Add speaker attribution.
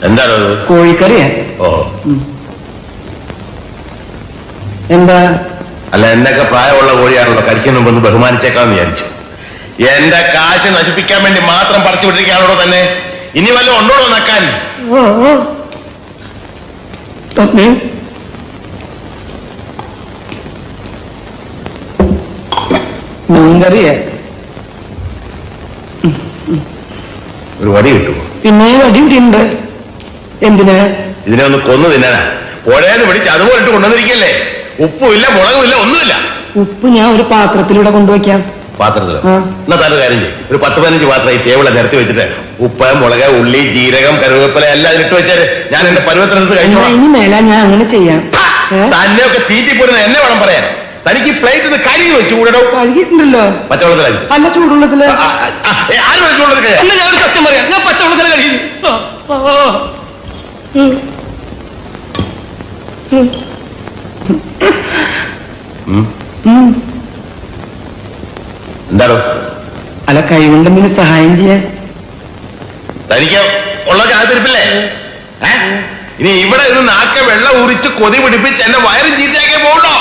Speaker 1: എന്താണ്
Speaker 2: കോഴിക്കറിയാ?
Speaker 1: ഓ
Speaker 2: എന്താ?
Speaker 1: അല്ല, എന്നൊക്കെ പ്രായമുള്ള കോഴിയാണല്ലോ, കഴിക്കുന്ന മുമ്പ് ബഹുമാനിച്ചേക്കാന്ന് വിചാരിച്ചു. എന്റെ കാശ് നശിപ്പിക്കാൻ വേണ്ടി മാത്രം പറിച്ചു വിട്ടിരിക്കുകയാണോ തന്നെ? ഇനി വല്ലതും ഉണ്ടോടോ നക്കാൻ?
Speaker 2: മീൻകറിയാ?
Speaker 1: ഒരു വടി കിട്ടുമോ?
Speaker 2: പിന്നെ വടി ഇവിടെയുണ്ട്. എന്തിനാ?
Speaker 1: ഇതിനെ ഒന്ന് കൊന്നു തിന്നാനാ. പുഴയെന്ന് പിടിച്ച് അതുപോലെ ഇട്ട് കൊണ്ടുവന്നിരിക്കല്ലേ? ഉപ്പുമില്ല, മുളകുമില്ല, ഒന്നുമില്ല.
Speaker 2: ഉപ്പ് ഞാൻ ഒരു പാത്രത്തിലൂടെ കൊണ്ടുവയ്ക്കാം.
Speaker 1: പാത്രത്തില്? എന്നാ താൻ കാര്യം ചെയ്യും, ഒരു 10-15 പാത്രം ഈ ടേബിളെ നിരത്തി വെച്ചിട്ട് ഉപ്പ്, മുളക്, ഉള്ളി, ജീരകം, കരുവേപ്പില എല്ലാം ഇട്ട് വെച്ചാല് ഞാൻ എന്റെ പരുവത്തിനടുത്ത് കഴിച്ചു.
Speaker 2: ഇനി മേല ഞാൻ അങ്ങനെ ചെയ്യാം.
Speaker 1: തന്നെയൊക്കെ തീറ്റിപ്പോരുന്ന എന്നെ വേണം പറയാൻ. തനിക്ക് പ്ലേറ്റ് കഴുകി വെച്ചു കൂടോ?
Speaker 2: കഴുകിയിട്ടുണ്ടല്ലോ.
Speaker 1: പച്ചവെള്ളത്തിലായി?
Speaker 2: അല്ല, ചൂടുവെള്ളത്തില്.
Speaker 1: ആരും ചൂടുള്ളത്?
Speaker 2: ഞാൻ ഒരു സത്യം പറയാം, ഞാൻ പച്ചവെള്ളത്തില് കഴുകി.
Speaker 1: എന്താണോ?
Speaker 2: അല്ല, കൈകൊണ്ടെന്തിന് സഹായം ചെയ്യാൻ?
Speaker 1: തനിക്ക് ഉള്ള കാത്തിരിപ്പില്ലേ? ഇനി ഇവിടെ നിന്ന് നാക്കെ വെള്ളം ഉരിച്ച് കൊതി പിടിപ്പിച്ച് എന്നെ വയറും ചീത്തയാക്കിയേ പോകണോ?